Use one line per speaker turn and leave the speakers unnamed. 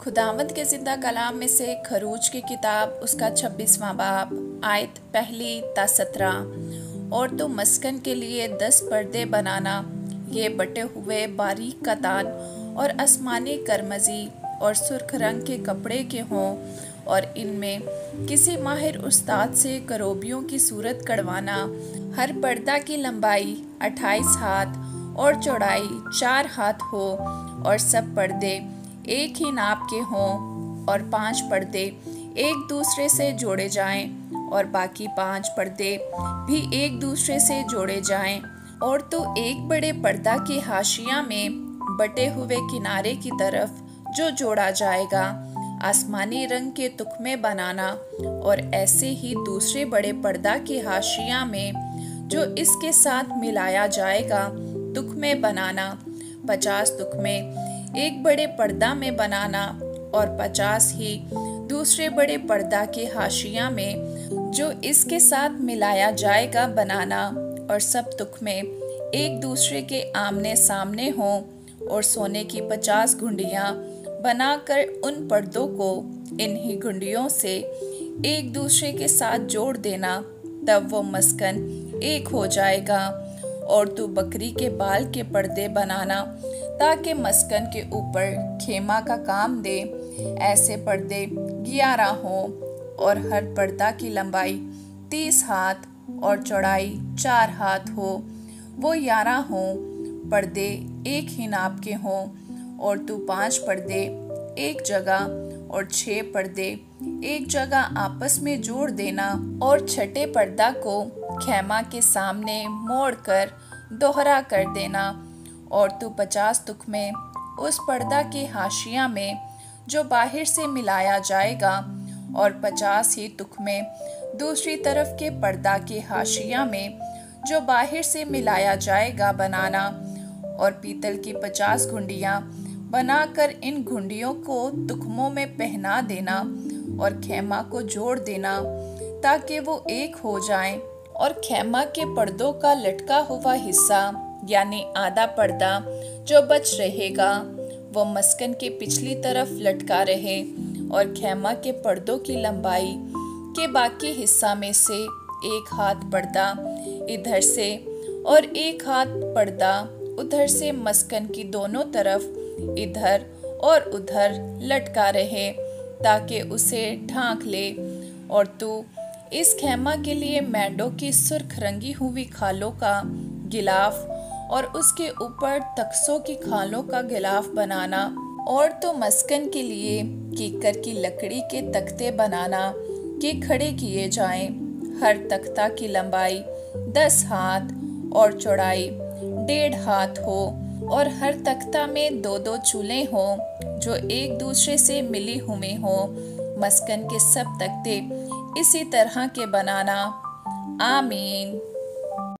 खुदावंद के जिंदा कलाम में से खरूज की किताब उसका 26वां बाब आयत 1 और तो मस्कन के लिए 10 पर्दे बनाना, ये बटे हुए बारीक कतान और आसमानी करमजी और सुर्ख रंग के कपड़े के हों, और इनमें किसी माहिर उस्ताद से करोबियों की सूरत कढ़वाना। हर पर्दा की लंबाई 28 हाथ और चौड़ाई 4 हाथ हो, और सब पर्दे एक ही नाप के हों, और 5 पर्दे एक दूसरे से जोड़े जाएं, और बाकी 5 पर्दे भी एक दूसरे से जोड़े जाएं। और तो एक बड़े पर्दा के हाशिया में बटे हुए किनारे की तरफ जो जोड़ा जाएगा आसमानी रंग के तुखमे बनाना, और ऐसे ही दूसरे बड़े पर्दा के हाशिया में जो इसके साथ मिलाया जाएगा तुखमे बनाना। 50 तुखमे एक बड़े पर्दा में बनाना, और 50 ही दूसरे बड़े पर्दा के हाशिया में जो इसके साथ मिलाया जाएगा बनाना। और सब तुखमे एक दूसरे के आमने सामने हों, और सोने की 50 घुंडियां बनाकर उन पर्दों को इन्हीं घुंडियों से एक दूसरे के साथ जोड़ देना, तब वो मस्कन एक हो जाएगा। और तू बकरी के बाल के पर्दे बनाना, ताकि मस्कन के ऊपर खेमा का काम दे। ऐसे पर्दे 11 हों, और हर पर्दा की लंबाई 30 हाथ और चौड़ाई 4 हाथ हो। वो 11 हों, पर्दे एक ही नाप के हों। और तू 5 पर्दे एक जगह और 6 पर्दे एक जगह आपस में जोड़ देना, और छठे पर्दा को खेमा के सामने मोड़कर दोहरा कर देना। और तू 50 तुखमे उस पर्दा के हाशिया में जो बाहर से मिलाया जाएगा, और 50 ही तुखमे दूसरी तरफ के पर्दा के हाशिया में जो बाहर से मिलाया जाएगा बनाना। और पीतल की 50 घुंडियां बनाकर इन घुंडियों को तुखमों में पहना देना, और खेमा को जोड़ देना, ताकि वो एक हो जाएं। और खेमा के पर्दों का लटका हुआ हिस्सा यानी आधा पर्दा जो बच रहेगा, वो मस्कन के पिछली तरफ लटका रहे, और खेमा के पर्दों की लंबाई के बाकी हिस्सा में से 1 हाथ पर्दा इधर से और 1 हाथ पर्दा उधर से मस्कन की दोनों तरफ इधर और उधर लटका रहे, ताकि उसे ढांक ले। और तू इस खेमा के लिए मैंडों की सुर्ख रंगी हुई खालों का गिलाफ और उसके ऊपर तख्सों की खालों का गिलाफ बनाना। और तो मस्कन के लिए कीकर की लकड़ी के तख्ते बनाना कि खड़े किए जाएं। हर तख्ता की लंबाई 10 हाथ और चौड़ाई 1.5 हाथ हो, और हर तख्ता में 2-2 चूल्हे हों जो एक दूसरे से मिली हुई हों। मस्कन के सब तख्ते इसी तरह के बनाना। आमीन।